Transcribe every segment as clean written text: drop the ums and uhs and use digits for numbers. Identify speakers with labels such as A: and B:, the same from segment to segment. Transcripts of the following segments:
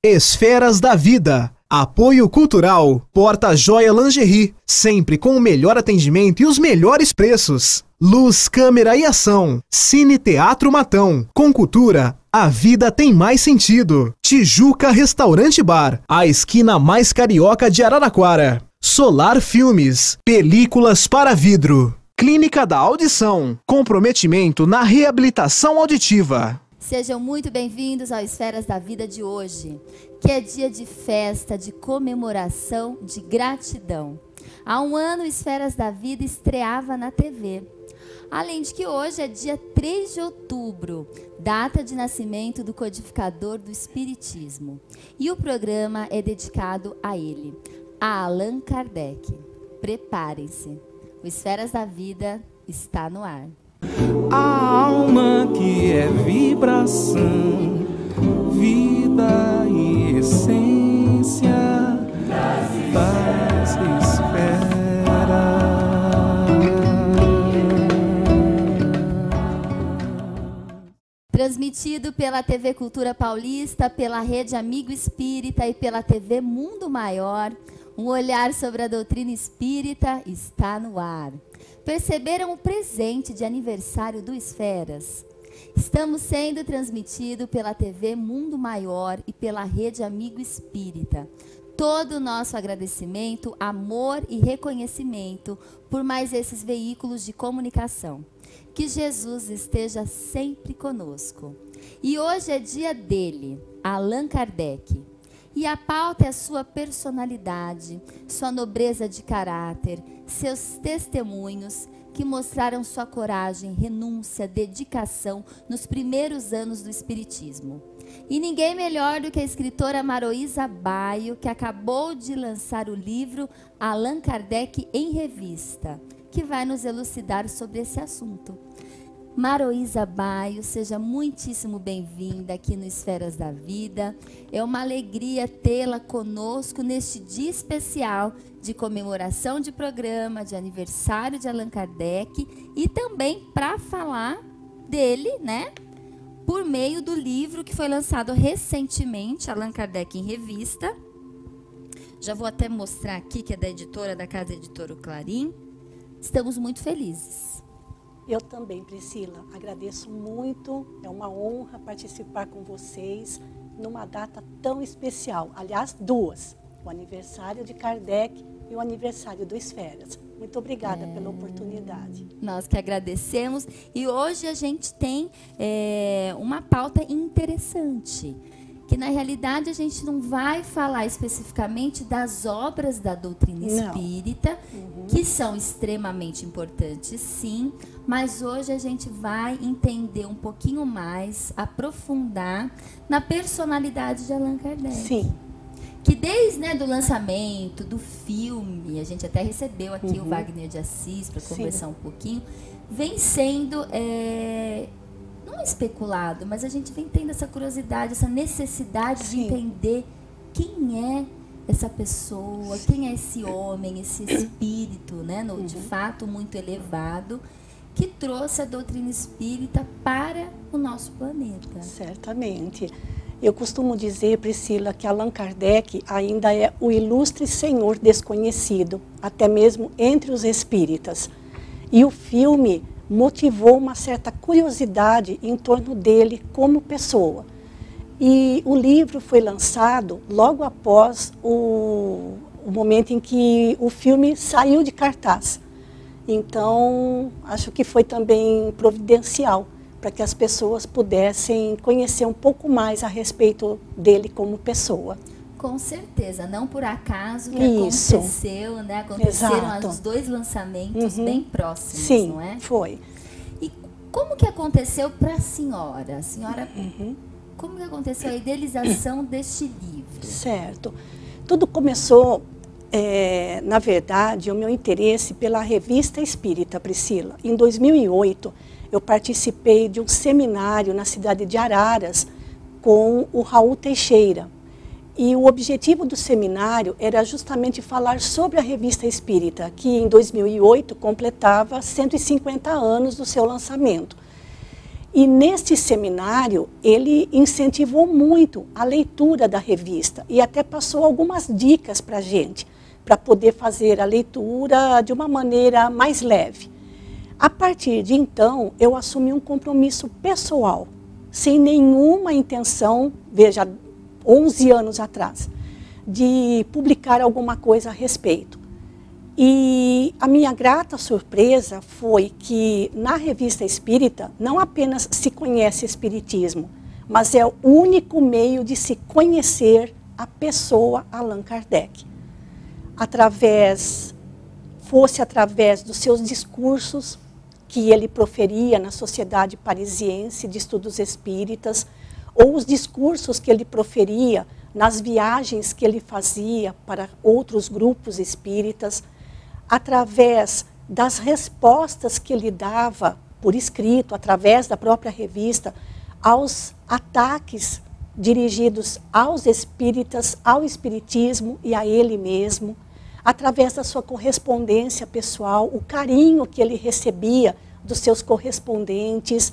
A: Esferas da Vida. Apoio Cultural. Porta-Joia Lingerie. Sempre com o melhor atendimento e os melhores preços. Luz, câmera e ação. Cine Teatro Matão. Com cultura, a vida tem mais sentido. Tijuca Restaurante Bar. A esquina mais carioca de Araraquara. Solar Filmes. Películas para vidro. Clínica da Audição. Comprometimento na reabilitação auditiva.
B: Sejam muito bem-vindos ao Esferas da Vida de hoje, que é dia de festa, de comemoração, de gratidão. Há um ano, o Esferas da Vida estreava na TV. Além de que hoje é dia 3 de outubro, data de nascimento do codificador do Espiritismo. E o programa é dedicado a ele, a Allan Kardec. Preparem-se, o Esferas da Vida está no ar.
C: A alma que é vibração, vida e essência das esferas.
B: Transmitido pela TV Cultura Paulista, pela Rede Amigo Espírita e pela TV Mundo Maior, um olhar sobre a doutrina espírita está no ar. Perceberam o presente de aniversário do Esferas? Estamos sendo transmitidos pela TV Mundo Maior e pela Rede Amigo Espírita. Todo o nosso agradecimento, amor e reconhecimento por mais esses veículos de comunicação. Que Jesus esteja sempre conosco. E hoje é dia dele, Allan Kardec. E a pauta é a sua personalidade, sua nobreza de caráter, seus testemunhos que mostraram sua coragem, renúncia, dedicação nos primeiros anos do Espiritismo. E ninguém melhor do que a escritora Maroísa Baio, que acabou de lançar o livro Allan Kardec em Revista, que vai nos elucidar sobre esse assunto. Maroísa Baio, seja muitíssimo bem-vinda aqui no Esferas da Vida. É uma alegria tê-la conosco neste dia especial de comemoração de programa, de aniversário de Allan Kardec e também para falar dele, né? Por meio do livro que foi lançado recentemente, Allan Kardec em Revista. Já vou até mostrar aqui que é da editora, da Casa Editora Clarim. Estamos muito felizes.
D: Eu também, Priscila, agradeço muito, é uma honra participar com vocês numa data tão especial. Aliás, duas, o aniversário de Kardec e o aniversário do Esferas. Muito obrigada pela oportunidade.
B: Nós que agradecemos e hoje a gente tem uma pauta interessante, que na realidade a gente não vai falar especificamente das obras da doutrina espírita, que são extremamente importantes, sim, mas hoje a gente vai entender um pouquinho mais, aprofundar na personalidade de Allan Kardec.
D: Sim.
B: Que desde do lançamento do filme, a gente até recebeu aqui o Wagner de Assis para conversar um pouquinho, vem sendo... não especulado, mas a gente vem tendo essa curiosidade, essa necessidade de entender quem é essa pessoa, quem é esse homem, esse espírito, né, de fato muito elevado, que trouxe a doutrina espírita para o nosso planeta.
D: Certamente. Eu costumo dizer, Priscila, que Allan Kardec ainda é o ilustre senhor desconhecido, até mesmo entre os espíritas. E o filme motivou uma certa curiosidade em torno dele como pessoa. E o livro foi lançado logo após o momento em que o filme saiu de cartaz. Então, acho que foi também providencial para que as pessoas pudessem conhecer um pouco mais a respeito dele como pessoa.
B: Com certeza, não por acaso que aconteceu, né? Aconteceram os dois lançamentos bem próximos,
D: sim,
B: não é?
D: Foi.
B: E como que aconteceu para a senhora? Como que aconteceu a idealização deste livro?
D: Certo. Tudo começou, na verdade, o meu interesse pela Revista Espírita, Priscila. Em 2008, eu participei de um seminário na cidade de Araras com o Raul Teixeira. E o objetivo do seminário era justamente falar sobre a Revista Espírita, que em 2008 completava 150 anos do seu lançamento. E neste seminário, ele incentivou muito a leitura da revista e até passou algumas dicas para a gente, para poder fazer a leitura de uma maneira mais leve. A partir de então, eu assumi um compromisso pessoal, sem nenhuma intenção, veja, 11 anos atrás, de publicar alguma coisa a respeito. E a minha grata surpresa foi que na Revista Espírita não apenas se conhece Espiritismo, mas é o único meio de se conhecer a pessoa Allan Kardec. Fosse através dos seus discursos que ele proferia na Sociedade Parisiense de Estudos Espíritas, ou os discursos que ele proferia nas viagens que ele fazia para outros grupos espíritas, através das respostas que ele dava por escrito, através da própria revista, aos ataques dirigidos aos espíritas, ao espiritismo e a ele mesmo, através da sua correspondência pessoal, o carinho que ele recebia dos seus correspondentes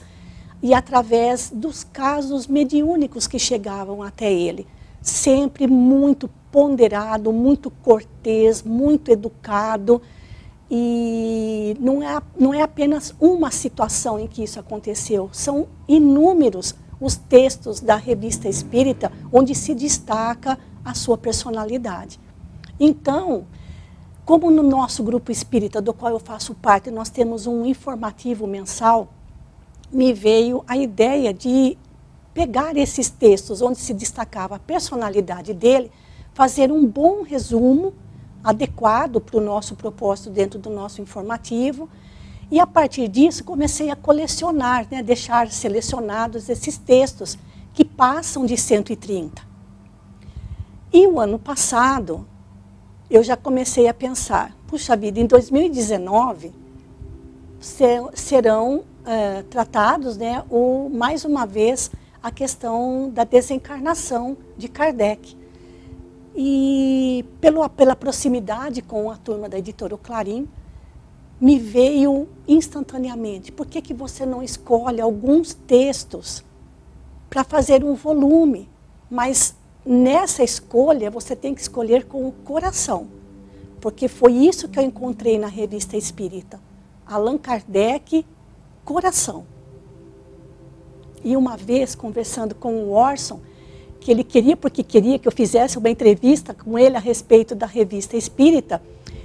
D: e através dos casos mediúnicos que chegavam até ele. Sempre muito ponderado, muito cortês, muito educado. E não é apenas uma situação em que isso aconteceu, são inúmeros os textos da Revista Espírita onde se destaca a sua personalidade. Então, como no nosso grupo espírita, do qual eu faço parte, nós temos um informativo mensal, me veio a ideia de pegar esses textos onde se destacava a personalidade dele, fazer um bom resumo adequado para o nosso propósito dentro do nosso informativo. E a partir disso comecei a colecionar, né, deixar selecionados esses textos que passam de 130. E o ano passado eu já comecei a pensar, puxa vida, em 2019 serão tratados, né, mais uma vez, a questão da desencarnação de Kardec. E pela proximidade com a turma da editora Clarim, me veio instantaneamente, por que você não escolhe alguns textos para fazer um volume? Mas nessa escolha você tem que escolher com o coração, porque foi isso que eu encontrei na Revista Espírita. Allan Kardec, coração. E uma vez, conversando com o Orson, que ele queria, porque queria que eu fizesse uma entrevista com ele a respeito da Revista Espírita,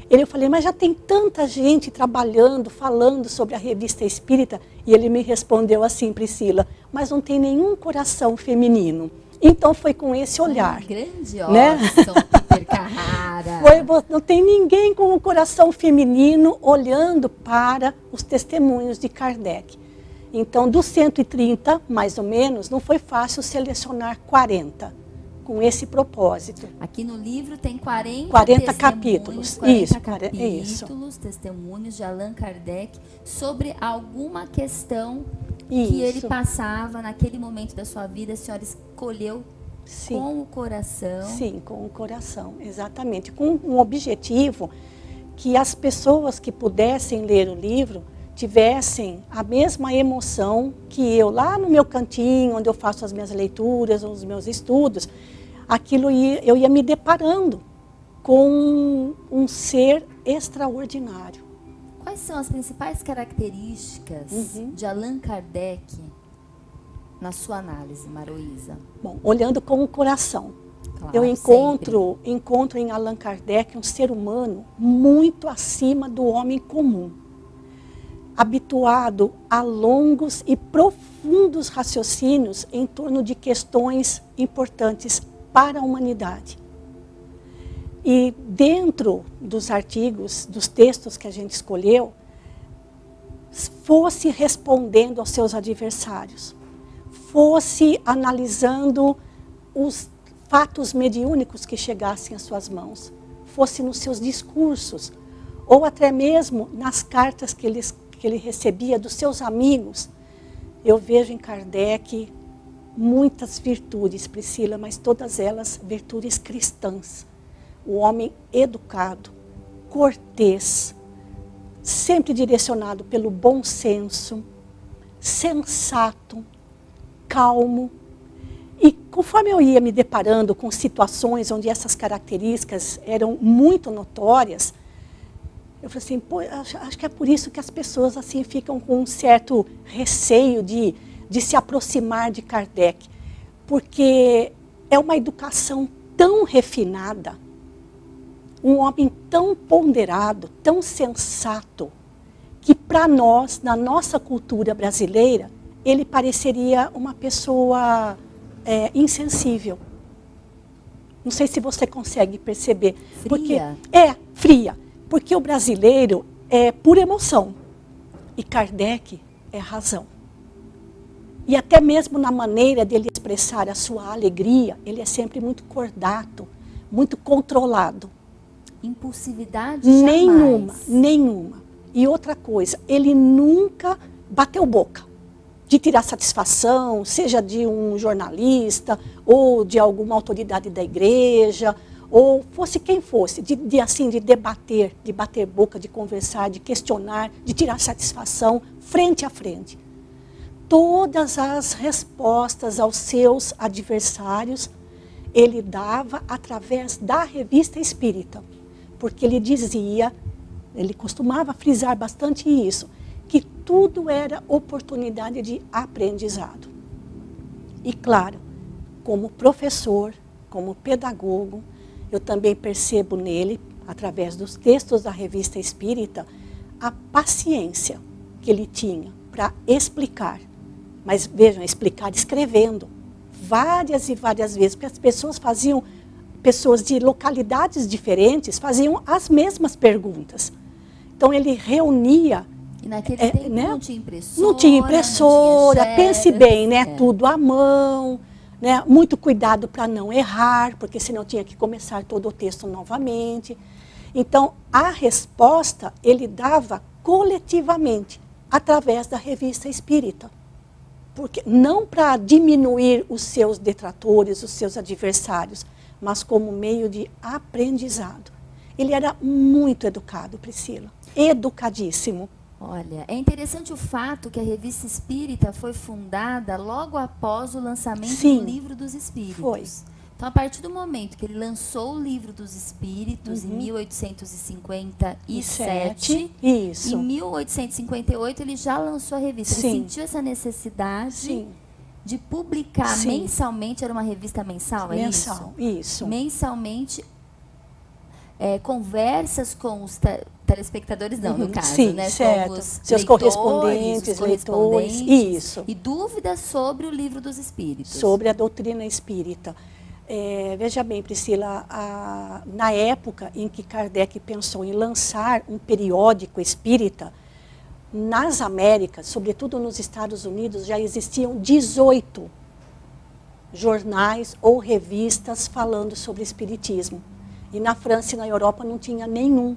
D: eu falei, mas já tem tanta gente trabalhando, falando sobre a Revista Espírita, e ele me respondeu assim, Priscila, mas não tem nenhum coração feminino. Então foi com esse olhar.
B: Grande Orson,
D: né?
B: Peter Carrara.
D: Não tem ninguém com o coração feminino olhando para os testemunhos de Kardec. Então, dos 130, mais ou menos, não foi fácil selecionar 40, com esse propósito.
B: Aqui no livro tem 40
D: capítulos.
B: 40 capítulos, testemunhos de Allan Kardec sobre alguma questão que ele passava naquele momento da sua vida. A senhora escolheu com o coração. Sim,
D: com o coração, exatamente. Com um objetivo que as pessoas que pudessem ler o livro tivessem a mesma emoção que eu, lá no meu cantinho, onde eu faço as minhas leituras, os meus estudos, eu ia me deparando com um ser extraordinário.
B: Quais são as principais características de Allan Kardec na sua análise, Maroísa?
D: Bom, olhando com o coração,
B: claro,
D: eu encontro em Allan Kardec um ser humano muito acima do homem comum, habituado a longos e profundos raciocínios em torno de questões importantes para a humanidade. E dentro dos artigos, dos textos que a gente escolheu, fosse respondendo aos seus adversários, fosse analisando os fatos mediúnicos que chegassem às suas mãos, fosse nos seus discursos, ou até mesmo nas cartas que ele recebia dos seus amigos. Eu vejo em Kardec muitas virtudes, Priscila, mas todas elas virtudes cristãs. O homem educado, cortês, sempre direcionado pelo bom senso, sensato, calmo. E conforme eu ia me deparando com situações onde essas características eram muito notórias, eu falei assim, pô, acho que é por isso que as pessoas assim ficam com um certo receio de se aproximar de Kardec. Porque é uma educação tão refinada, um homem tão ponderado, tão sensato, que para nós, na nossa cultura brasileira, ele pareceria uma pessoa insensível. Não sei se você consegue perceber.
B: Fria?
D: Fria. Porque o brasileiro é pura emoção e Kardec é razão. E até mesmo na maneira dele expressar a sua alegria, ele é sempre muito cordato, muito controlado.
B: Impulsividade jamais.
D: Nenhuma. E outra coisa, ele nunca bateu boca de tirar satisfação, seja de um jornalista ou de alguma autoridade da igreja, ou fosse quem fosse, de debater, de bater boca, de conversar, de questionar, de tirar satisfação frente a frente. Todas as respostas aos seus adversários ele dava através da Revista Espírita, porque ele dizia, ele costumava frisar bastante isso, que tudo era oportunidade de aprendizado. E claro, como professor, como pedagogo, eu também percebo nele, através dos textos da Revista Espírita, a paciência que ele tinha para explicar. Mas vejam, explicar escrevendo, várias e várias vezes, porque as pessoas de localidades diferentes faziam as mesmas perguntas. Então ele reunia...
B: E naquele tempo não tinha impressora.
D: Não tinha impressora,
B: não tinha
D: pense bem, né? Tudo à mão, né? Muito cuidado para não errar, porque senão tinha que começar todo o texto novamente. Então, a resposta ele dava coletivamente, através da Revista Espírita. Porque, não para diminuir os seus detratores, os seus adversários, mas como meio de aprendizado. Ele era muito educado, Priscila, educadíssimo.
B: Olha, é interessante o fato que a Revista Espírita foi fundada logo após o lançamento do Livro dos Espíritos.
D: Foi.
B: Então, a partir do momento que ele lançou o Livro dos Espíritos, em 1857,
D: isso.
B: Em 1858 ele já lançou a revista. Ele sentiu essa necessidade de publicar mensalmente, era uma revista mensal, é
D: isso? Isso.
B: Mensalmente, conversas com os telespectadores, não, no caso, né?
D: Certo.
B: Com os
D: seus correspondentes, leitores, isso.
B: E dúvidas sobre o Livro dos Espíritos.
D: Sobre a doutrina espírita. Veja bem, Priscila, na época em que Kardec pensou em lançar um periódico espírita, nas Américas, sobretudo nos Estados Unidos, já existiam 18 jornais ou revistas falando sobre espiritismo. E na França e na Europa não tinha nenhum.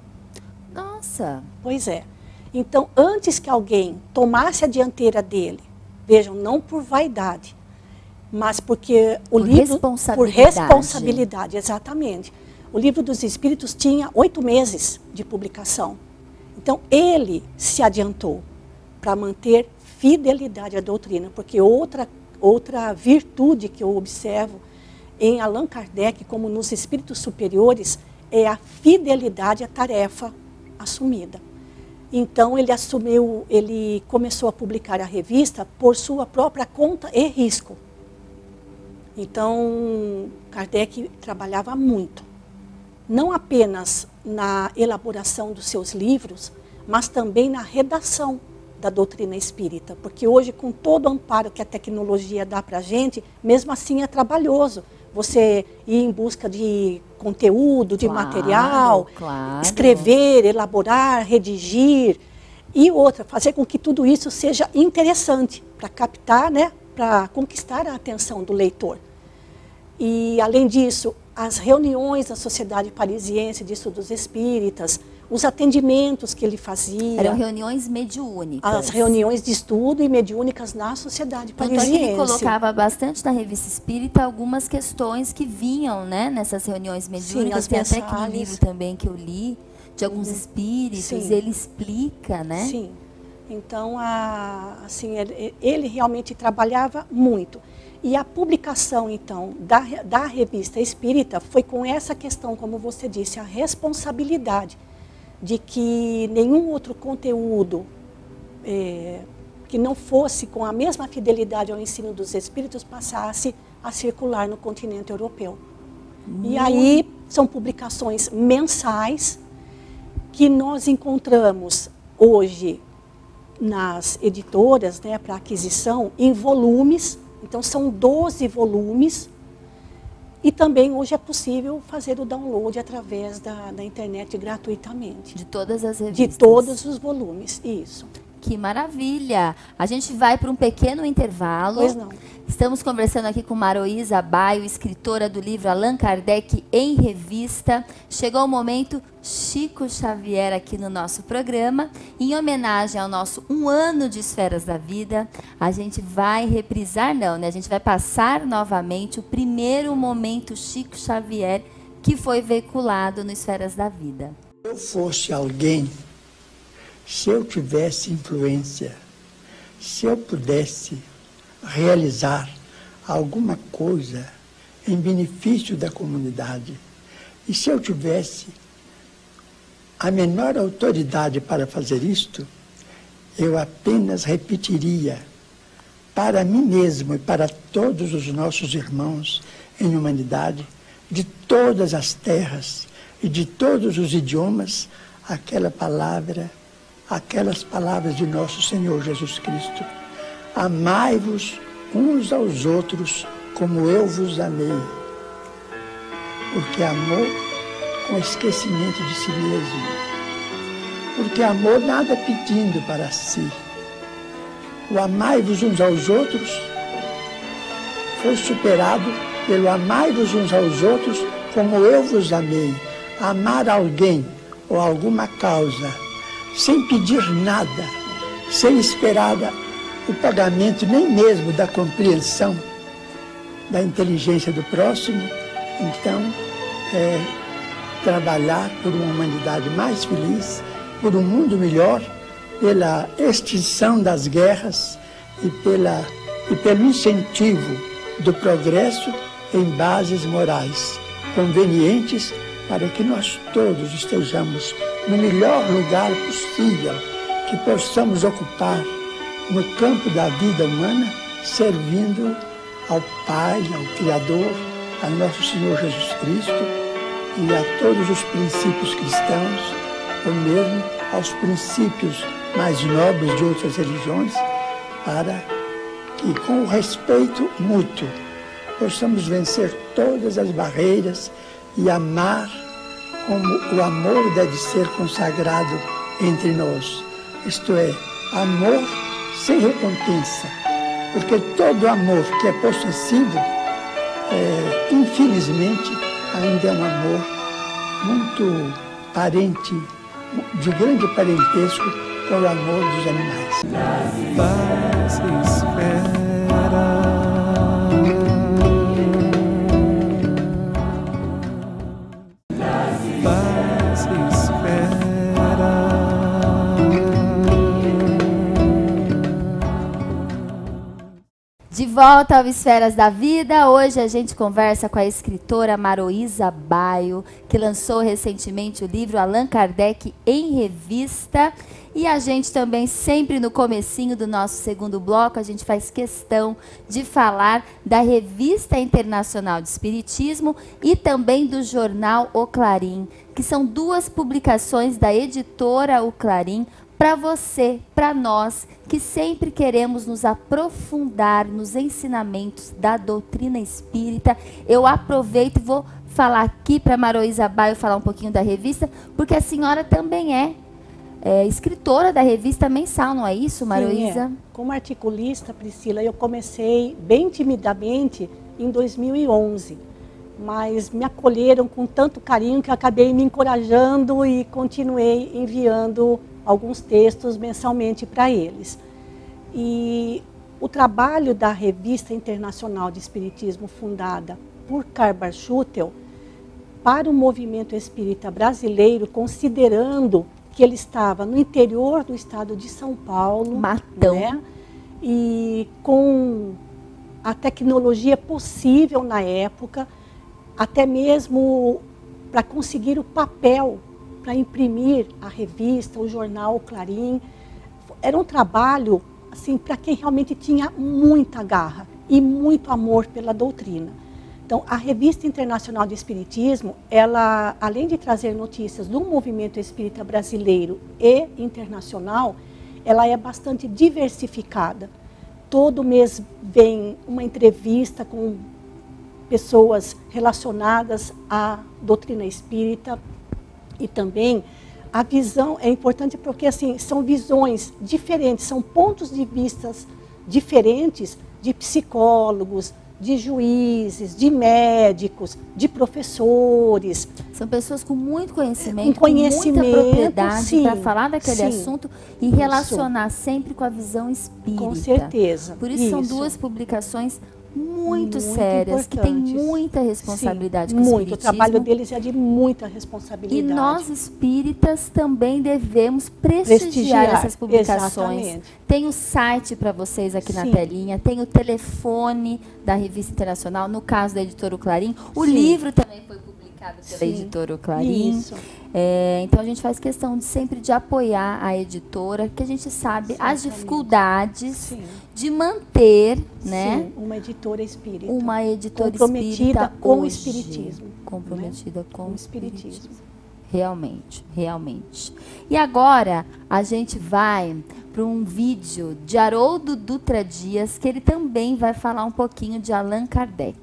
B: Nossa!
D: Pois é. Então, antes que alguém tomasse a dianteira dele, vejam, não por vaidade, mas porque o livro... Por responsabilidade, exatamente. O Livro dos Espíritos tinha 8 meses de publicação. Então, ele se adiantou para manter fidelidade à doutrina, porque outra virtude que eu observo em Allan Kardec, como nos espíritos superiores, é a fidelidade à tarefa assumida. Então, ele começou a publicar a revista por sua própria conta e risco. Então, Kardec trabalhava muito, não apenas na elaboração dos seus livros, mas também na redação da doutrina espírita, porque hoje, com todo o amparo que a tecnologia dá para a gente, mesmo assim é trabalhoso. Você ir em busca de conteúdo, de material, escrever, elaborar, redigir, e outra, fazer com que tudo isso seja interessante para captar, né, para conquistar a atenção do leitor. E, além disso, as reuniões da Sociedade Parisiense de Estudos Espíritas, os atendimentos que ele fazia.
B: Eram reuniões mediúnicas.
D: As reuniões de estudo e mediúnicas na Sociedade Parisiense.
B: Então, ele colocava bastante na Revista Espírita algumas questões que vinham, né, nessas reuniões mediúnicas. Tem até aquele livro também que eu li, de alguns espíritos, ele explica, né?
D: Sim. Então, assim, ele realmente trabalhava muito. E a publicação, então, da revista espírita foi com essa questão, como você disse, a responsabilidade de que nenhum outro conteúdo que não fosse com a mesma fidelidade ao ensino dos espíritos passasse a circular no continente europeu. E aí são publicações mensais que nós encontramos hoje nas editoras, né, para aquisição em volumes. Então são 12 volumes e também hoje é possível fazer o download através da internet gratuitamente.
B: De todas as revistas?
D: De todos os volumes, isso.
B: Que maravilha! A gente vai para um pequeno intervalo.
D: Pois não.
B: Estamos conversando aqui com Maroísa Baio, escritora do livro Allan Kardec em Revista. Chegou o momento Chico Xavier aqui no nosso programa. Em homenagem ao nosso 1 ano de Esferas da Vida, a gente vai reprisar, não, né? A gente vai passar novamente o primeiro momento Chico Xavier que foi veiculado no Esferas da Vida.
E: Se eu fosse alguém, se eu tivesse influência, se eu pudesse realizar alguma coisa em benefício da comunidade, e se eu tivesse a menor autoridade para fazer isto, eu apenas repetiria para mim mesmo e para todos os nossos irmãos em humanidade, de todas as terras e de todos os idiomas, aquelas palavras de nosso Senhor Jesus Cristo. Amai-vos uns aos outros como eu vos amei. Porque amor com esquecimento de si mesmo. Porque amor nada pedindo para si. O amai-vos uns aos outros foi superado pelo amai-vos uns aos outros como eu vos amei. Amar alguém ou alguma causa sem pedir nada, sem esperar o pagamento nem mesmo da compreensão da inteligência do próximo, então trabalhar por uma humanidade mais feliz, por um mundo melhor, pela extinção das guerras e pelo incentivo do progresso em bases morais convenientes para que nós todos estejamos no melhor lugar possível, que possamos ocupar no campo da vida humana, servindo ao Pai, ao Criador, a nosso Senhor Jesus Cristo e a todos os princípios cristãos, ou mesmo aos princípios mais nobres de outras religiões, para que, com o respeito mútuo, possamos vencer todas as barreiras e amar como o amor deve ser consagrado entre nós. Isto é, amor sem recompensa, porque todo amor que é possessivo, infelizmente, ainda é um amor muito parente, de grande parentesco com o amor dos animais.
C: Paz espera. Paz espera.
B: De volta ao Esferas da Vida, hoje a gente conversa com a escritora Maroísa Baio, que lançou recentemente o livro Allan Kardec em Revista. E a gente também, sempre no comecinho do nosso segundo bloco, a gente faz questão de falar da Revista Internacional de Espiritismo e também do jornal O Clarim, que são duas publicações da editora O Clarim, para você, para nós, que sempre queremos nos aprofundar nos ensinamentos da doutrina espírita. Eu aproveito e vou falar aqui para a Maroísa Baio falar um pouquinho da revista, porque a senhora também é escritora da revista mensal, não é isso, Maroísa?
D: Sim, Como articulista, Priscila, eu comecei bem timidamente em 2011, mas me acolheram com tanto carinho que eu acabei me encorajando e continuei enviando alguns textos mensalmente para eles. E o trabalho da Revista Internacional de Espiritismo, fundada por Karl-Barth Schutel, para o movimento espírita brasileiro, considerando que ele estava no interior do estado de São Paulo.
B: Matão.
D: Né? E com a tecnologia possível na época, até mesmo para conseguir o papel, para imprimir a revista, o jornal, o Clarim. Era um trabalho assim, para quem realmente tinha muita garra e muito amor pela doutrina. Então, a Revista Internacional de Espiritismo, ela, além de trazer notícias do movimento espírita brasileiro e internacional, ela é bastante diversificada. Todo mês vem uma entrevista com pessoas relacionadas à doutrina espírita e também a visão é importante porque assim, são visões diferentes, são pontos de vista diferentes de psicólogos, de juízes, de médicos, de professores.
B: São pessoas com muito conhecimento,
D: com conhecimento,
B: muita propriedade para falar daquele
D: sim,
B: assunto e relacionar sempre com a visão espírita.
D: Com certeza.
B: Por isso são duas publicações muito sérias, que têm muita responsabilidade com o espiritismo.
D: O trabalho deles é de muita responsabilidade.
B: E nós espíritas também devemos prestigiar essas publicações.
D: Exatamente.
B: Tem o site para vocês aqui na telinha, tem o telefone da Revista Internacional, no caso da editora O Clarim. O livro também foi publicado pela editora O Clarim.
D: Isso.
B: Então a gente faz questão de sempre de apoiar a editora, que a gente sabe as dificuldades de manter, né,
D: uma editora espírita.
B: Uma editora
D: comprometida com o
B: hoje,
D: espiritismo.
B: Comprometida com o
D: espiritismo.
B: Realmente, realmente. E agora a gente vai para um vídeo de Haroldo Dutra Dias, que ele também vai falar um pouquinho de Allan Kardec.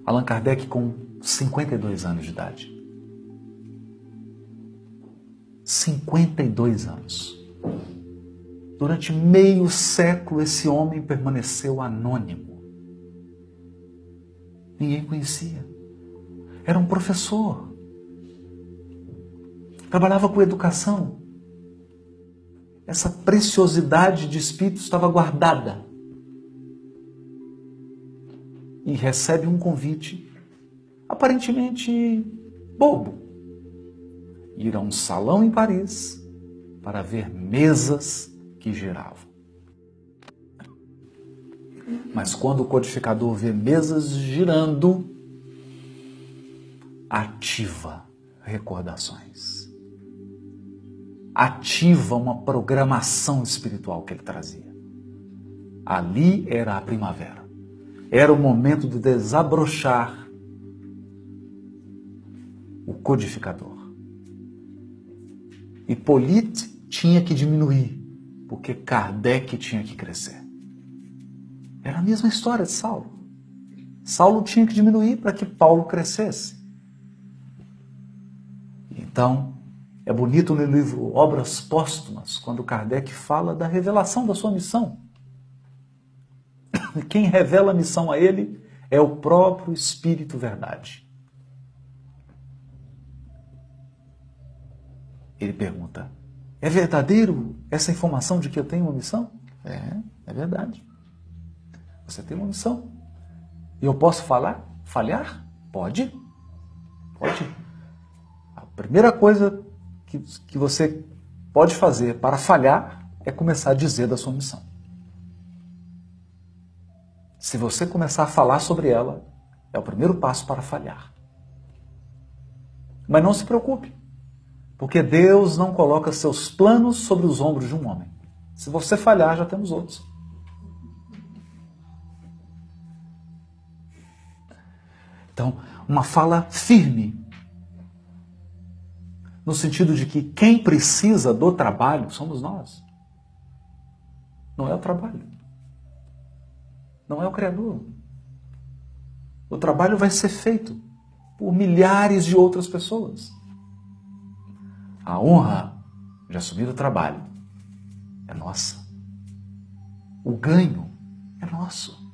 F: Allan Kardec com 52 anos de idade. 52 anos. Durante meio século, esse homem permaneceu anônimo. Ninguém conhecia. Era um professor. Trabalhava com educação. Essa preciosidade de espírito estava guardada. E recebe um convite, aparentemente bobo. Ir a um salão em Paris para ver mesas que giravam. Mas quando o codificador vê mesas girando, ativa recordações. Ativa uma programação espiritual que ele trazia. Ali era a primavera. Era o momento de desabrochar o codificador. Hippolyte tinha que diminuir, porque Kardec tinha que crescer. Era a mesma história de Saulo. Saulo tinha que diminuir para que Paulo crescesse. Então, é bonito no livro Obras Póstumas, quando Kardec fala da revelação da sua missão. Quem revela a missão a ele é o próprio Espírito Verdade. Ele pergunta, é verdadeiro essa informação de que eu tenho uma missão? É verdade. Você tem uma missão. E eu posso falhar? Pode. Pode. A primeira coisa que você pode fazer para falhar é começar a dizer da sua missão. Se você começar a falar sobre ela, é o primeiro passo para falhar. Mas não se preocupe, porque Deus não coloca seus planos sobre os ombros de um homem. Se você falhar, já temos outros. Então, uma fala firme, no sentido de que quem precisa do trabalho somos nós. Não é o trabalho. Não é o Criador. O trabalho vai ser feito por milhares de outras pessoas. A honra de assumir o trabalho é nossa. O ganho é nosso.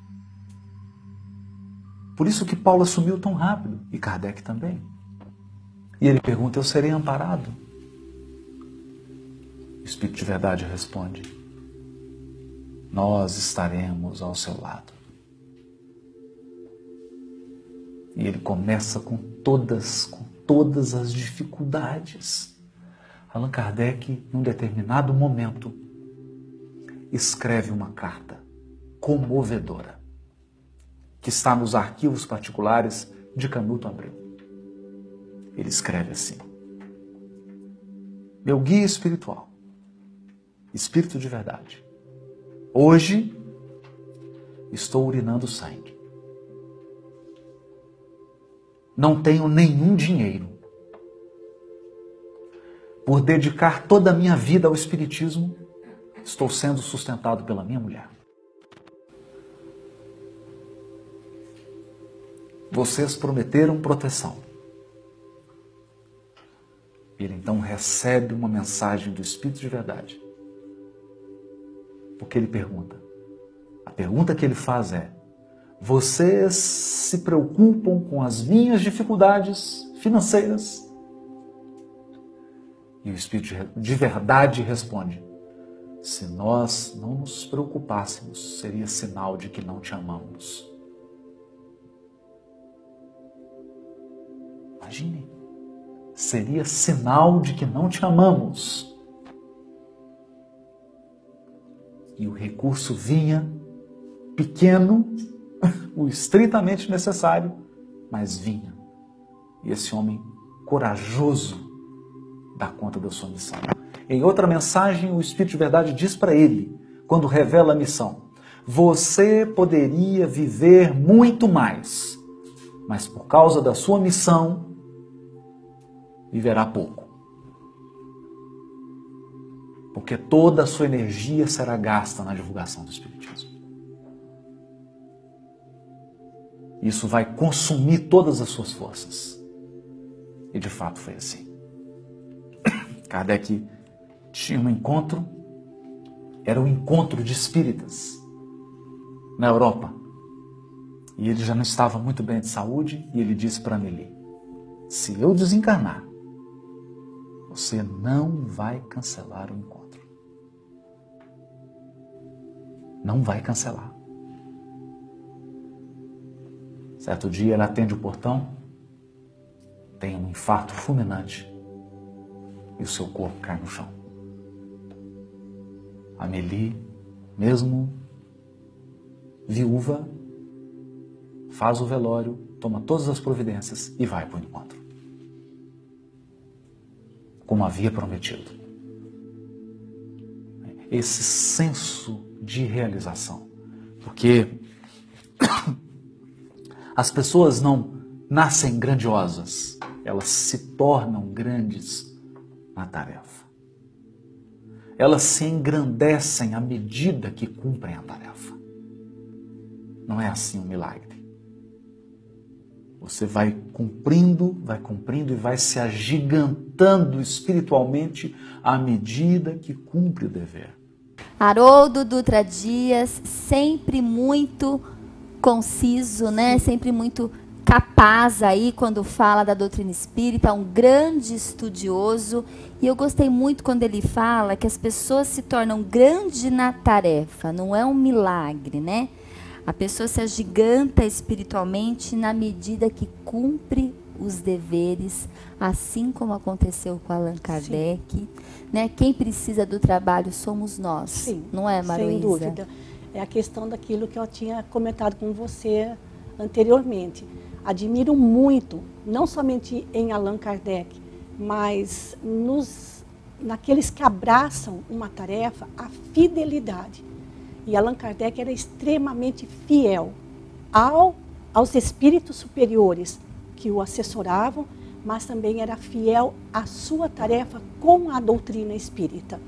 F: Por isso que Paulo assumiu tão rápido, e Kardec também. E ele pergunta, eu serei amparado? O Espírito de Verdade responde, nós estaremos ao seu lado. E ele começa com todas as dificuldades. Allan Kardec, num determinado momento, escreve uma carta comovedora, que está nos arquivos particulares de Canuto Abreu. Ele escreve assim: meu guia espiritual, espírito de verdade, hoje estou urinando sangue. Não tenho nenhum dinheiro. Por dedicar toda a minha vida ao espiritismo, estou sendo sustentado pela minha mulher. Vocês prometeram proteção. Ele então recebe uma mensagem do Espírito de Verdade. Porque ele pergunta. A pergunta que ele faz é: vocês se preocupam com as minhas dificuldades financeiras? E o Espírito de Verdade responde: se nós não nos preocupássemos, seria sinal de que não te amamos. Imagine, seria sinal de que não te amamos. E o recurso vinha pequeno, o estritamente necessário, mas vinha. E esse homem corajoso dá conta da sua missão. Em outra mensagem, o Espírito de Verdade diz para ele, quando revela a missão: você poderia viver muito mais, mas por causa da sua missão, viverá pouco. Porque toda a sua energia será gasta na divulgação do Espiritismo. Isso vai consumir todas as suas forças. E de fato foi assim. Kardec tinha um encontro, era um encontro de espíritas na Europa. E ele já não estava muito bem de saúde, e ele disse para Amélie: se eu desencarnar, você não vai cancelar o encontro. Não vai cancelar. Certo dia ela atende o portão, tem um infarto fulminante e o seu corpo cai no chão. Amélie, mesmo viúva, faz o velório, toma todas as providências e vai para o encontro, como havia prometido. Esse senso de realização, porque as pessoas não nascem grandiosas, elas se tornam grandes na tarefa. Elas se engrandecem à medida que cumprem a tarefa. Não é assim um milagre. Você vai cumprindo e vai se agigantando espiritualmente à medida que cumpre o dever.
B: Haroldo Dutra Dias, sempre muito conciso, né? Sempre muito capaz aí quando fala da doutrina espírita, um grande estudioso. E eu gostei muito quando ele fala que as pessoas se tornam grandes na tarefa, não é um milagre, né? A pessoa se agiganta espiritualmente na medida que cumpre os deveres, assim como aconteceu com Allan Kardec, né? Quem precisa do trabalho somos nós,
D: sim,
B: não é, Maruísa?
D: Sem dúvida. É a questão daquilo que eu tinha comentado com você anteriormente. Admiro muito, não somente em Allan Kardec, mas naqueles que abraçam uma tarefa, a fidelidade. E Allan Kardec era extremamente fiel aos espíritos superiores que o assessoravam, mas também era fiel à sua tarefa com a doutrina espírita.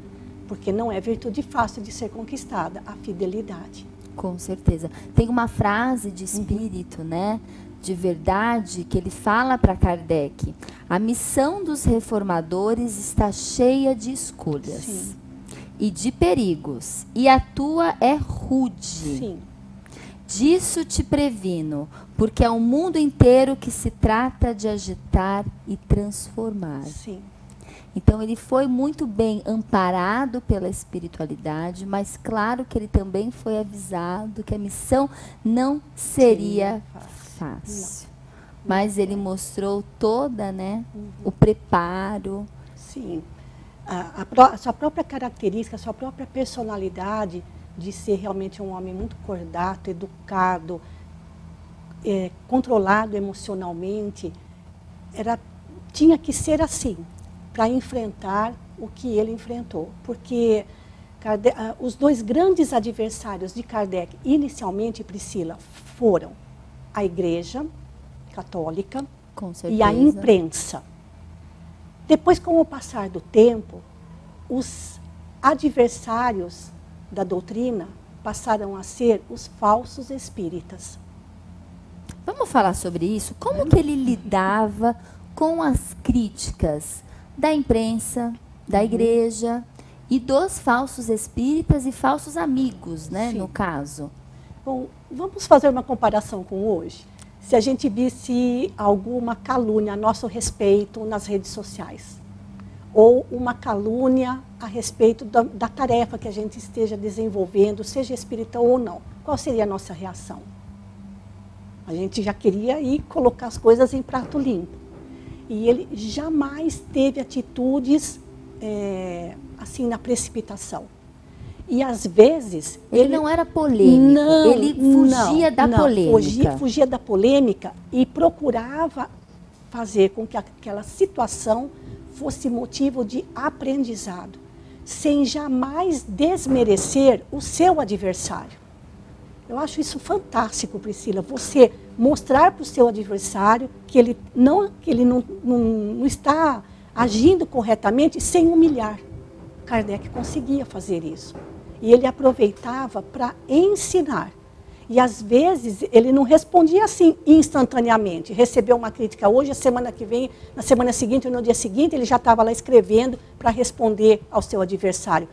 D: Porque não é virtude fácil de ser conquistada, a fidelidade.
B: Com certeza. Tem uma frase de espírito, né, de verdade, que ele fala para Kardec: a missão dos reformadores está cheia de escolhas. Sim. E de perigos, e a tua é rude.
D: Sim.
B: Disso te previno, porque é o mundo inteiro que se trata de agitar e transformar.
D: Sim.
B: Então ele foi muito bem amparado pela espiritualidade, mas claro que ele também foi avisado que a missão não seria fácil. Não. Mas ele mostrou toda, né, o preparo.
D: Sim. a sua própria característica, a sua própria personalidade de ser realmente um homem muito cordato, educado, controlado emocionalmente, tinha que ser assim, para enfrentar o que ele enfrentou. Porque os dois grandes adversários de Kardec, inicialmente, Priscila, foram a Igreja Católica e a imprensa. Depois, com o passar do tempo, os adversários da doutrina passaram a ser os falsos espíritas.
B: Vamos falar sobre isso? Como que ele lidava com as críticas da imprensa, da igreja e dos falsos espíritas e falsos amigos, né, no caso?
D: Bom, vamos fazer uma comparação com hoje. Se a gente visse alguma calúnia a nosso respeito nas redes sociais, ou uma calúnia a respeito da tarefa que a gente esteja desenvolvendo, seja espiritual ou não, qual seria a nossa reação? A gente já queria ir colocar as coisas em prato limpo. E ele jamais teve atitudes assim na precipitação. E às vezes...
B: Ele não era polêmico, ele fugia da polêmica.
D: Fugia da polêmica e procurava fazer com que aquela situação fosse motivo de aprendizado, sem jamais desmerecer o seu adversário. Eu acho isso fantástico, Priscila, você mostrar para o seu adversário que ele não está agindo corretamente sem humilhar. Kardec conseguia fazer isso. E ele aproveitava para ensinar. E às vezes ele não respondia assim instantaneamente. Recebeu uma crítica hoje, a semana que vem, na semana seguinte ou no dia seguinte, ele já estava lá escrevendo para responder ao seu adversário.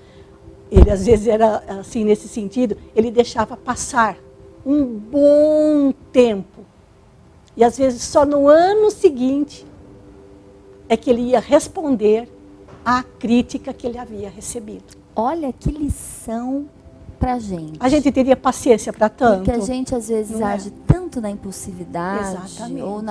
D: Ele às vezes era assim nesse sentido, ele deixava passar um bom tempo. E às vezes só no ano seguinte é que ele ia responder à crítica que ele havia recebido.
B: Olha que lição pra gente.
D: A gente teria paciência para tanto.
B: Porque a gente às vezes age tanto na impulsividade.
D: Exatamente.
B: Ou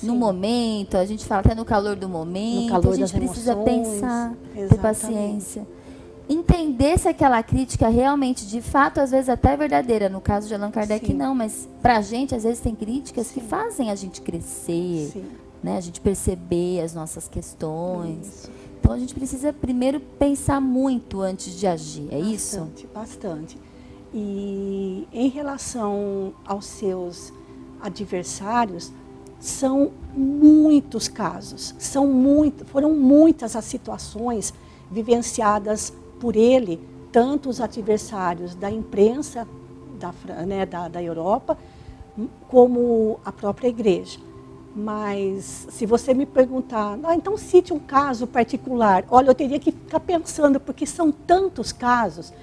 B: no momento, a gente fala até no calor do momento,
D: no calor
B: a gente
D: das
B: precisa
D: emoções,
B: pensar, ter
D: exatamente.
B: paciência. Entender se aquela crítica realmente, de fato, às vezes até é verdadeira. No caso de Allan Kardec, não, mas pra gente, às vezes, tem críticas que fazem a gente crescer, né? A gente perceber as nossas questões.
D: Isso.
B: Então, a gente precisa primeiro pensar muito antes de agir, é isso?
D: Bastante. E em relação aos seus adversários, são muitos casos, foram muitas as situações vivenciadas por ele, tanto os adversários da imprensa da Europa, como a própria igreja. Mas se você me perguntar, então cite um caso particular, olha, eu teria que ficar pensando, porque são tantos casos.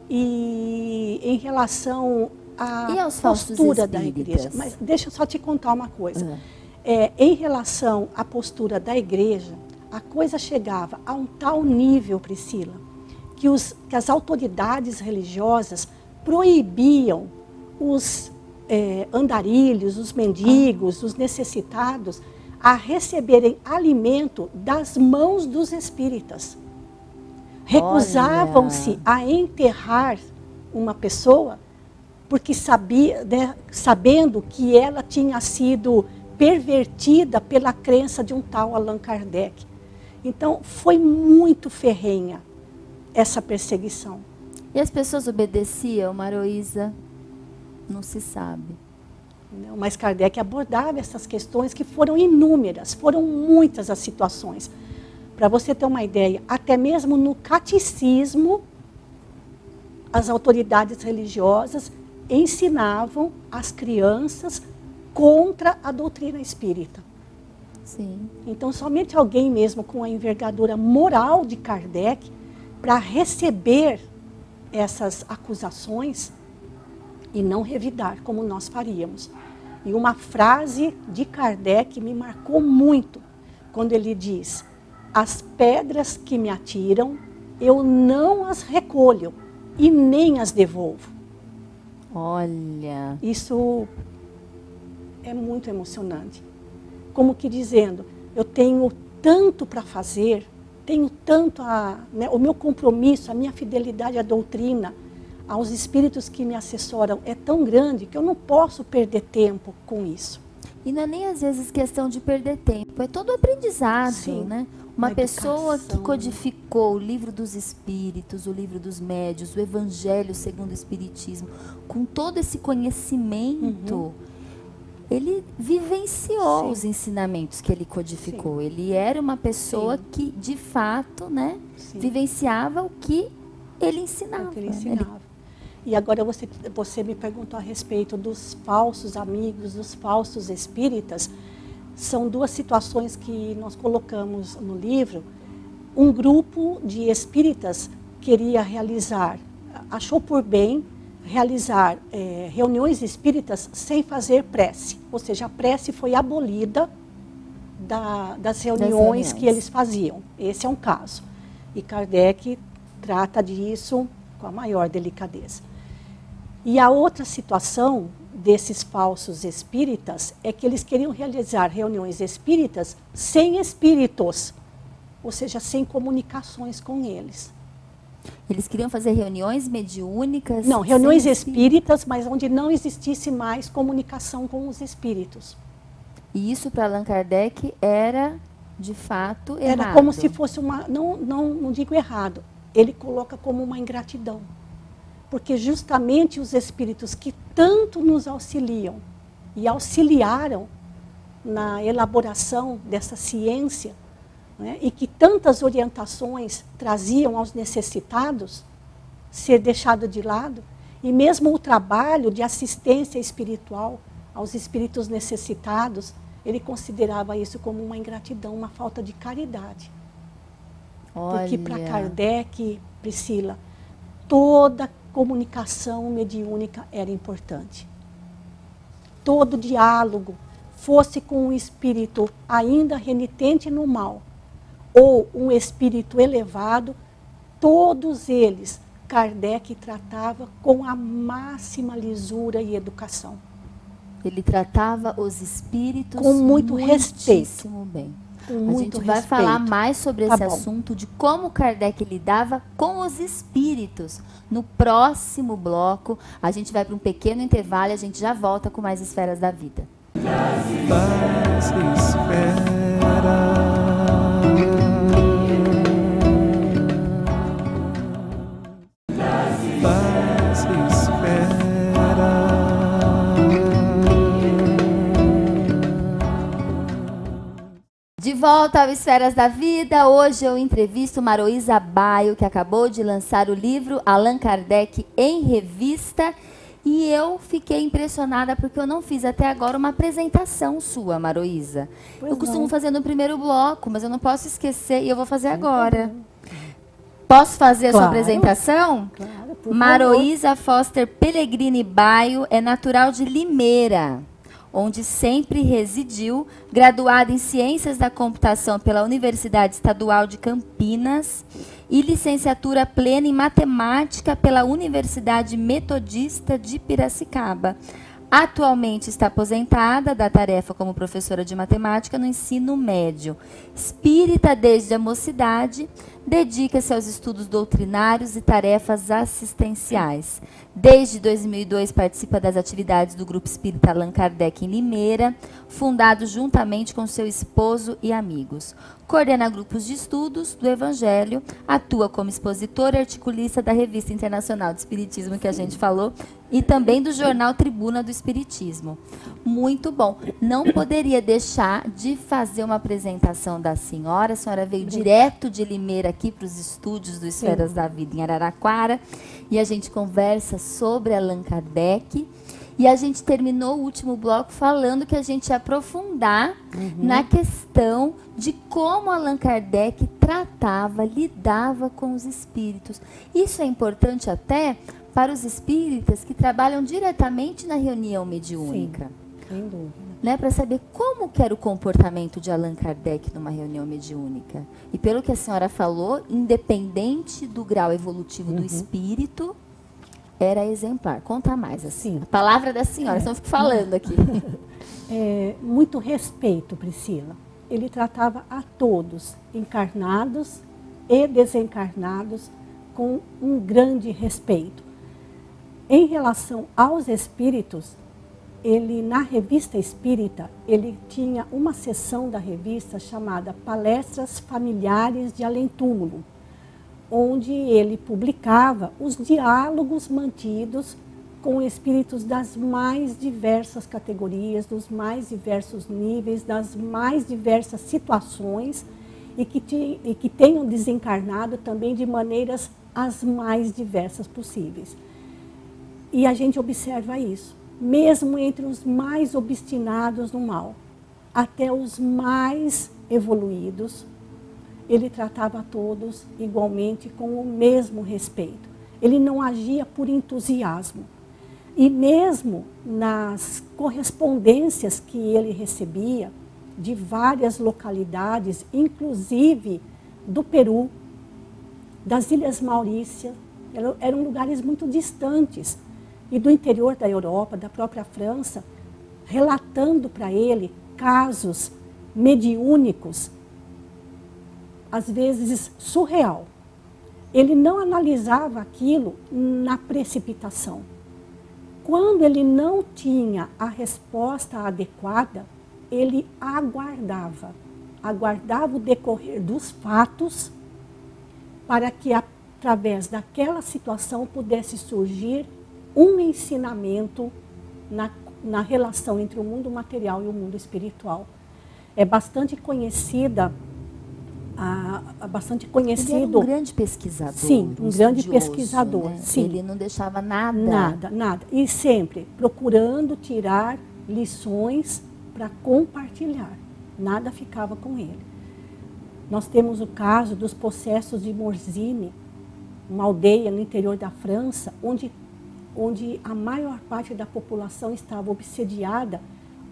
D: E em relação à postura da igreja, mas deixa eu só te contar uma coisa. Em relação à postura da igreja, a coisa chegava a um tal nível, Priscila, que as autoridades religiosas proibiam os andarilhos, os mendigos, os necessitados, a receberem alimento das mãos dos espíritas. Recusavam-se a enterrar uma pessoa, porque sabendo que ela tinha sido pervertida pela crença de um tal Allan Kardec. Então, foi muito ferrenha essa perseguição.
B: E as pessoas obedeciam, Maroísa? Não se sabe.
D: Não, mas Kardec abordava essas questões que foram inúmeras, foram muitas as situações. Para você ter uma ideia, até mesmo no catecismo, as autoridades religiosas ensinavam as crianças contra a doutrina espírita.
B: Sim.
D: Então, somente alguém mesmo com a envergadura moral de Kardec para receber essas acusações e não revidar, como nós faríamos. E uma frase de Kardec me marcou muito, quando ele diz: as pedras que me atiram, eu não as recolho e nem as devolvo.
B: Olha.
D: Isso é muito emocionante. Como que dizendo, eu tenho tanto para fazer, tenho tanto o meu compromisso, a minha fidelidade à doutrina, aos espíritos que me assessoram é tão grande que eu não posso perder tempo com isso.
B: E não é nem às vezes questão de perder tempo, é todo aprendizado,
D: Sim,
B: né? Uma pessoa que
D: educação.
B: codificou o livro dos espíritos, o livro dos médios, o evangelho segundo o espiritismo, com todo esse conhecimento, ele vivenciou
D: Sim.
B: os ensinamentos que ele codificou.
D: Sim.
B: Ele era uma pessoa
D: Sim.
B: que, de fato, né,
D: Sim.
B: vivenciava o que ele ensinava.
D: O que ele
B: né?
D: ensinava. E agora você me perguntou a respeito dos falsos amigos, dos falsos espíritas. São duas situações que nós colocamos no livro. Um grupo de espíritas queria realizar, achou por bem realizar reuniões espíritas sem fazer prece. Ou seja, a prece foi abolida das reuniões que eles faziam. Esse é um caso. E Kardec trata disso com a maior delicadeza. E a outra situação desses falsos espíritas é que eles queriam realizar reuniões espíritas sem espíritos, ou seja, sem comunicações com eles.
B: Eles queriam fazer reuniões mediúnicas?
D: Não, reuniões
B: sem
D: espíritas, mas onde não existisse mais comunicação com os espíritos.
B: E isso para Allan Kardec era, de fato, errado.
D: Era como se fosse uma... Não digo errado, ele coloca como uma ingratidão. Porque justamente os espíritos que tanto nos auxiliam e auxiliaram na elaboração dessa ciência, né, e que tantas orientações traziam aos necessitados, ser deixado de lado, e mesmo o trabalho de assistência espiritual aos espíritos necessitados, ele considerava isso como uma ingratidão, uma falta de caridade. Porque para Kardec, Priscila, toda comunicação mediúnica era importante. Todo diálogo, fosse com um espírito ainda renitente no mal, ou um espírito elevado, todos eles, Kardec tratava com a máxima lisura e educação.
B: Ele tratava os espíritos
D: com muito respeito.
B: Bem.
D: Com
B: A
D: muito
B: gente vai
D: respeito.
B: falar mais sobre
D: Tá
B: esse
D: bom.
B: assunto de como Kardec lidava com os espíritos. No próximo bloco, a gente vai para um pequeno intervalo e a gente já volta com mais Esferas da Vida.
C: Das esferas. Das esferas.
B: De volta ao Esferas da Vida, hoje eu entrevisto Maroísa Baio, que acabou de lançar o livro Allan Kardec em Revista, e eu fiquei impressionada porque eu não fiz até agora uma apresentação sua, Maroísa. Eu costumo fazer no primeiro bloco, mas eu não posso esquecer e eu vou fazer agora. Posso fazer a sua apresentação?
D: Claro, por
B: Maroísa Foster Pellegrini Baio é natural de Limeira, onde sempre residiu, graduada em Ciências da Computação pela Universidade Estadual de Campinas e licenciatura plena em Matemática pela Universidade Metodista de Piracicaba. Atualmente está aposentada da tarefa como professora de matemática no ensino médio. Espírita desde a mocidade, dedica-se aos estudos doutrinários e tarefas assistenciais. Desde 2002 participa das atividades do Grupo Espírita Allan Kardec em Limeira, fundado juntamente com seu esposo e amigos. Coordena grupos de estudos do Evangelho, atua como expositor e articulista da Revista Internacional de Espiritismo, que a gente falou, e também do jornal Tribuna do Espiritismo. Muito bom. Não poderia deixar de fazer uma apresentação da senhora. A senhora veio direto de Limeira aqui para os estúdios do Esferas da Vida em Araraquara, e a gente conversa sobre Allan Kardec. E a gente terminou o último bloco falando que a gente ia aprofundar na questão de como Allan Kardec tratava, lidava com os espíritos. Isso é importante até para os espíritas que trabalham diretamente na reunião mediúnica.
D: Sem dúvida.
B: Né, para saber como que era o comportamento de Allan Kardec numa reunião mediúnica. E pelo que a senhora falou, independente do grau evolutivo do espírito, era exemplar. Conta mais, assim. A palavra da senhora, senão eu fico falando aqui.
D: Muito respeito, Priscila. Ele tratava a todos, encarnados e desencarnados com um grande respeito. Em relação aos espíritos, ele, na Revista Espírita, ele tinha uma seção da revista chamada Palestras Familiares de Além-Túmulo, onde ele publicava os diálogos mantidos com espíritos das mais diversas categorias, dos mais diversos níveis, das mais diversas situações e que tenham desencarnado também de maneiras as mais diversas possíveis. E a gente observa isso, mesmo entre os mais obstinados no mal, até os mais evoluídos, ele tratava a todos igualmente com o mesmo respeito. Ele não agia por entusiasmo. E mesmo nas correspondências que ele recebia de várias localidades, inclusive do Peru, das Ilhas Maurícias, eram lugares muito distantes, e do interior da Europa, da própria França, relatando para ele casos mediúnicos, às vezes surreal. Ele não analisava aquilo na precipitação. Quando ele não tinha a resposta adequada, ele aguardava o decorrer dos fatos para que, através daquela situação, pudesse surgir um ensinamento na relação entre o mundo material e o mundo espiritual. É bastante conhecida, bastante conhecido.
B: Ele era um grande pesquisador.
D: Sim, um grande pesquisador.
B: Né?
D: Sim.
B: Ele não deixava nada.
D: Nada. E sempre procurando tirar lições para compartilhar. Nada ficava com ele. Nós temos o caso dos processos de Morzine, uma aldeia no interior da França, onde a maior parte da população estava obsediada,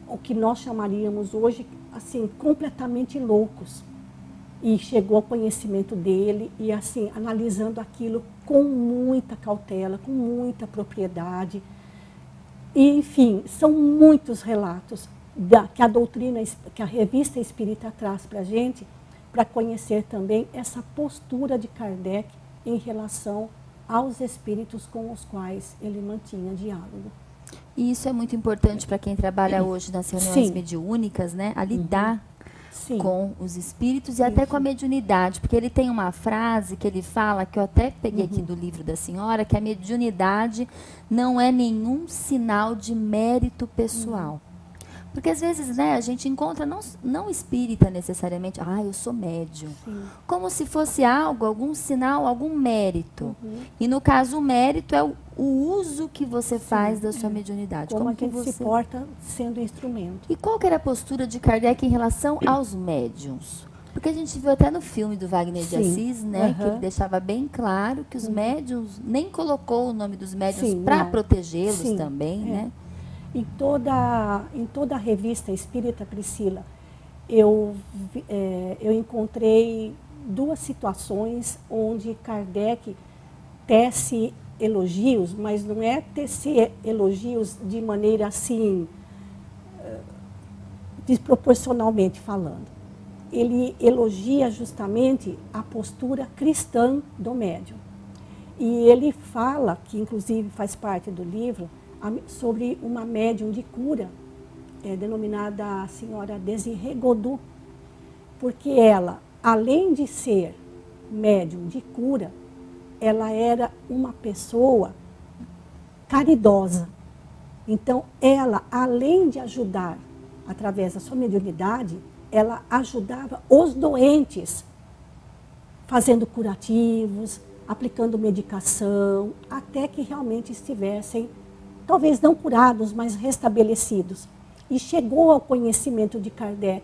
D: o que nós chamaríamos hoje, assim, completamente loucos. E chegou ao conhecimento dele e, assim, analisando aquilo com muita cautela, com muita propriedade. E, enfim, são muitos relatos que a Revista Espírita traz para a gente, para conhecer também essa postura de Kardec em relação aos espíritos com os quais ele mantinha diálogo.
B: E isso é muito importante para quem trabalha hoje nas reuniões mediúnicas, né? A lidar com os espíritos e até com a mediunidade, porque ele tem uma frase que ele fala, que eu até peguei aqui do livro da senhora, que a mediunidade não é nenhum sinal de mérito pessoal. Porque às vezes, né, a gente encontra, não espírita necessariamente, eu sou médium. Sim. Como se fosse algo, algum sinal, algum mérito. E no caso, o mérito é o uso que você faz da sua mediunidade.
D: Como que você se porta sendo instrumento.
B: E qual que era a postura de Kardec em relação aos médiums? Porque a gente viu até no filme do Wagner de Assis, né, que ele deixava bem claro que os médiums, nem colocou o nome dos médiums para protegê-los também, né?
D: Em toda a Revista Espírita, Priscila, eu encontrei duas situações onde Kardec tece elogios, mas não é tecer elogios de maneira assim, desproporcionalmente falando. Ele elogia justamente a postura cristã do médium. E ele fala, que inclusive faz parte do livro, sobre uma médium de cura, denominada a senhora Désirée Godot, porque ela, além de ser médium de cura, ela era uma pessoa caridosa. Então, ela, além de ajudar através da sua mediunidade, ela ajudava os doentes, fazendo curativos, aplicando medicação, até que realmente estivessem talvez não curados, mas restabelecidos. E chegou ao conhecimento de Kardec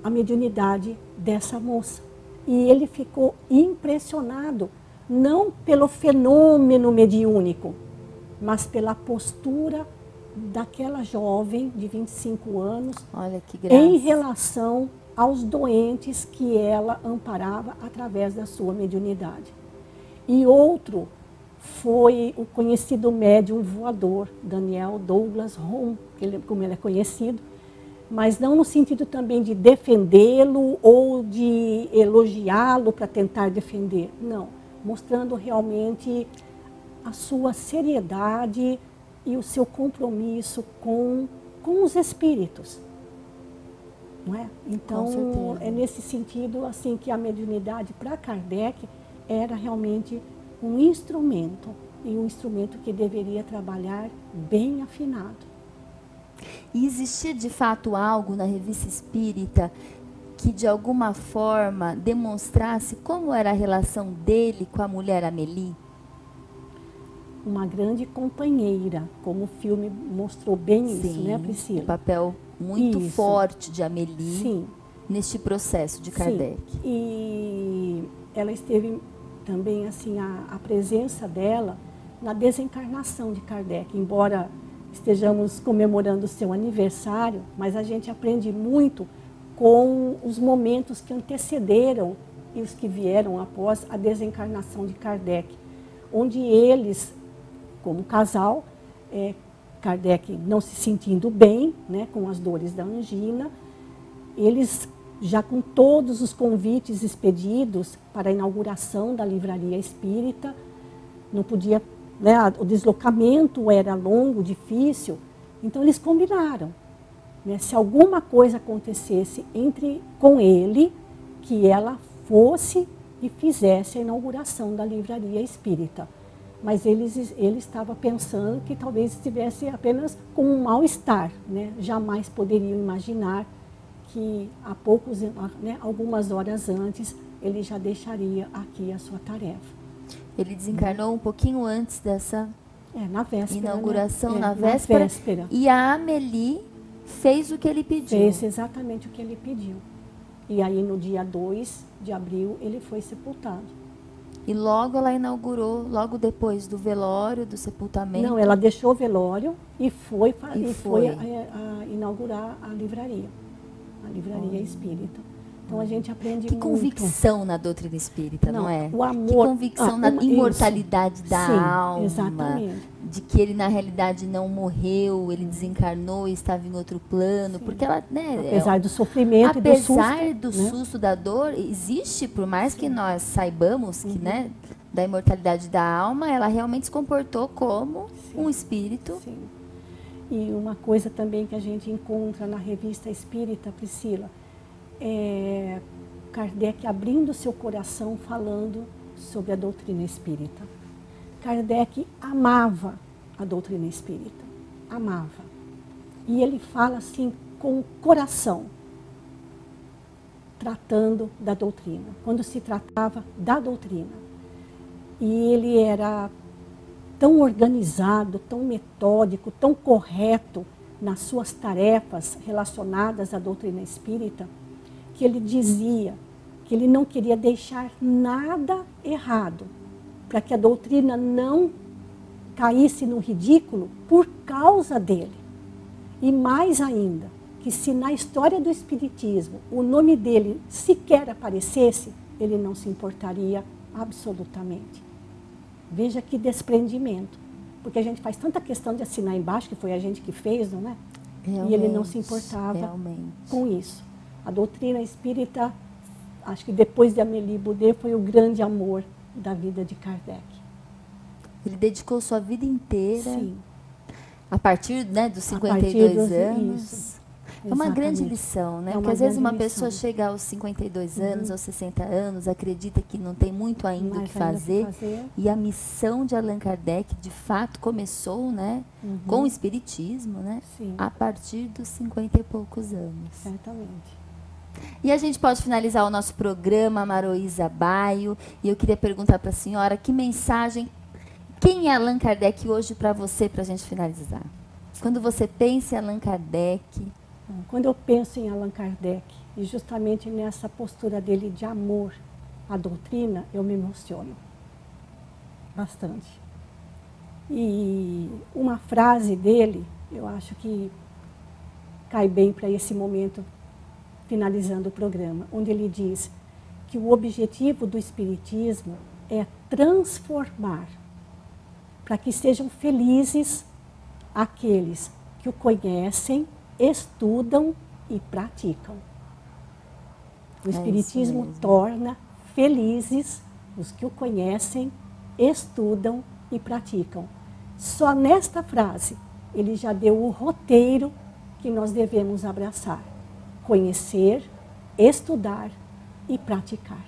D: a mediunidade dessa moça. E ele ficou impressionado, não pelo fenômeno mediúnico, mas pela postura daquela jovem de 25 anos,
B: olha que graça,
D: em relação aos doentes que ela amparava através da sua mediunidade. E outro foi o conhecido médium voador, Daniel Douglas Home, como ele é conhecido, mas não no sentido também de defendê-lo ou de elogiá-lo para tentar defender, não, mostrando realmente a sua seriedade e o seu compromisso com os espíritos, não é? Então, é nesse sentido assim que a mediunidade para Kardec era realmente um instrumento, e um instrumento que deveria trabalhar bem afinado.
B: E existia de fato algo na Revista Espírita que de alguma forma demonstrasse como era a relação dele com a mulher Amélie?
D: Uma grande companheira, como o filme mostrou bem isso, né, Priscila?
B: Um papel muito forte de Amélie,
D: sim,
B: neste processo de Kardec.
D: Sim. E ela esteve também, assim, a presença dela na desencarnação de Kardec, embora estejamos comemorando o seu aniversário, mas a gente aprende muito com os momentos que antecederam e os que vieram após a desencarnação de Kardec, onde eles, como casal, Kardec não se sentindo bem, né, com as dores da angina, eles já com todos os convites expedidos para a inauguração da livraria espírita, não podia, né, o deslocamento era longo, difícil, então eles combinaram, né, se alguma coisa acontecesse com ele, que ela fosse e fizesse a inauguração da livraria espírita. Mas ele estava pensando que talvez estivesse apenas com um mal-estar, né? Jamais poderiam imaginar que algumas horas antes ele já deixaria aqui a sua tarefa.
B: Ele desencarnou um pouquinho antes dessa
D: na véspera,
B: inauguração,
D: né?
B: na véspera. E a Amélie fez o que ele pediu.
D: Fez exatamente o que ele pediu. E aí no dia 2 de abril ele foi sepultado.
B: E logo ela inaugurou, logo depois do velório, do sepultamento.
D: Não, ela deixou o velório e foi a inaugurar a livraria espírita. Então a gente aprende muito.
B: Que convicção na doutrina espírita, não é?
D: O amor.
B: Que convicção na imortalidade da alma.
D: Exatamente.
B: De que ele na realidade não morreu, ele desencarnou e estava em outro plano. Sim. Porque ela, né?
D: Apesar do sofrimento e do susto.
B: Apesar do susto, da dor, existe, por mais que nós saibamos que, né, da imortalidade da alma, ela realmente se comportou como um espírito.
D: Sim. E uma coisa também que a gente encontra na Revista Espírita, Priscila, Kardec abrindo seu coração falando sobre a doutrina espírita. Kardec amava a doutrina espírita, amava. E ele fala assim com o coração, tratando da doutrina, quando se tratava da doutrina. E ele era tão organizado, tão metódico, tão correto nas suas tarefas relacionadas à doutrina espírita, que ele dizia que ele não queria deixar nada errado, para que a doutrina não caísse no ridículo por causa dele. E mais ainda, que se na história do Espiritismo o nome dele sequer aparecesse, ele não se importaria absolutamente. Veja que desprendimento, porque a gente faz tanta questão de assinar embaixo, que foi a gente que fez, não é?
B: Realmente,
D: e ele não se importava com isso. A doutrina espírita, acho que depois de Amélie Boudet, foi o grande amor da vida de Kardec.
B: Ele dedicou sua vida inteira,
D: sim,
B: a partir, né, dos 52 anos.
D: Isso,
B: é uma grande lição, né? Porque às vezes uma pessoa chega aos 52 anos, aos 60 anos, acredita que não tem muito ainda o que fazer. E a missão de Allan Kardec, de fato, começou, né, com o Espiritismo, né?
D: Sim.
B: A partir dos 50 e poucos anos.
D: Certamente.
B: E a gente pode finalizar o nosso programa, Maroísa Baio, e eu queria perguntar para a senhora que mensagem, quem é Allan Kardec hoje para você, para a gente finalizar? Quando você pensa em Allan Kardec...
D: Quando eu penso em Allan Kardec, e justamente nessa postura dele de amor à doutrina, eu me emociono bastante. E uma frase dele, eu acho que cai bem para esse momento, finalizando o programa, onde ele diz que o objetivo do Espiritismo é transformar, para que sejam felizes aqueles que o conhecem, estudam e praticam. O Espiritismo torna felizes os que o conhecem, estudam e praticam. Só nesta frase, ele já deu o roteiro que nós devemos abraçar. Conhecer, estudar e praticar.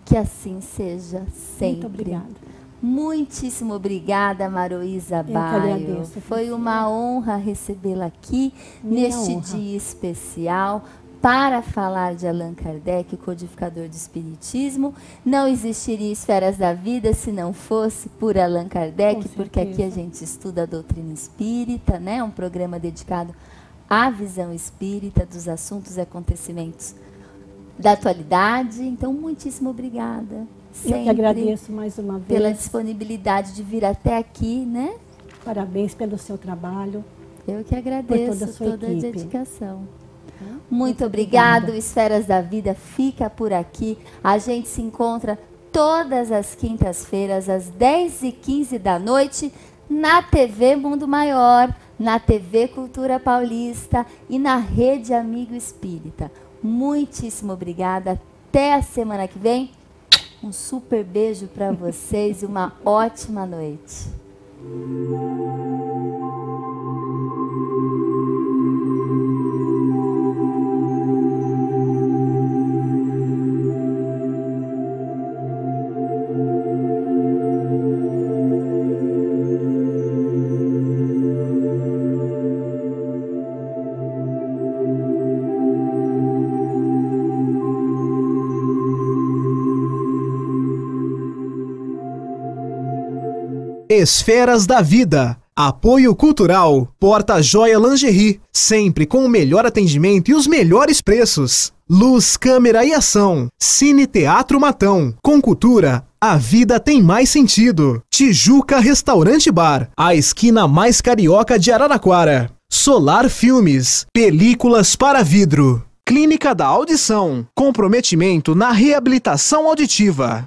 B: Que assim seja sempre.
D: Muito obrigada.
B: Muitíssimo obrigada, Maroísa Baio. Foi uma honra recebê-la aqui neste dia especial para falar de Allan Kardec, codificador do Espiritismo. Não existiria Esferas da Vida se não fosse por Allan Kardec, porque aqui a gente estuda a doutrina espírita, né? Um programa dedicado à visão espírita dos assuntos e acontecimentos da atualidade. Então, muitíssimo obrigada.
D: Eu que agradeço mais uma vez.
B: Pela disponibilidade de vir até aqui, né?
D: Parabéns pelo seu trabalho.
B: Eu que agradeço toda a
D: equipe.
B: dedicação. Muito obrigado. Esferas da Vida fica por aqui. A gente se encontra todas as quintas-feiras, às 10h15 da noite, na TV Mundo Maior, na TV Cultura Paulista e na Rede Amigo Espírita. Muitíssimo obrigada. Até a semana que vem. Um super beijo para vocês e uma ótima noite.
A: Esferas da Vida. Apoio Cultural. Porta-Joia Lingerie. Sempre com o melhor atendimento e os melhores preços. Luz, câmera e ação. Cine Teatro Matão. Com cultura, a vida tem mais sentido. Tijuca Restaurante Bar. A esquina mais carioca de Araraquara. Solar Filmes. Películas para vidro. Clínica da Audição. Comprometimento na reabilitação auditiva.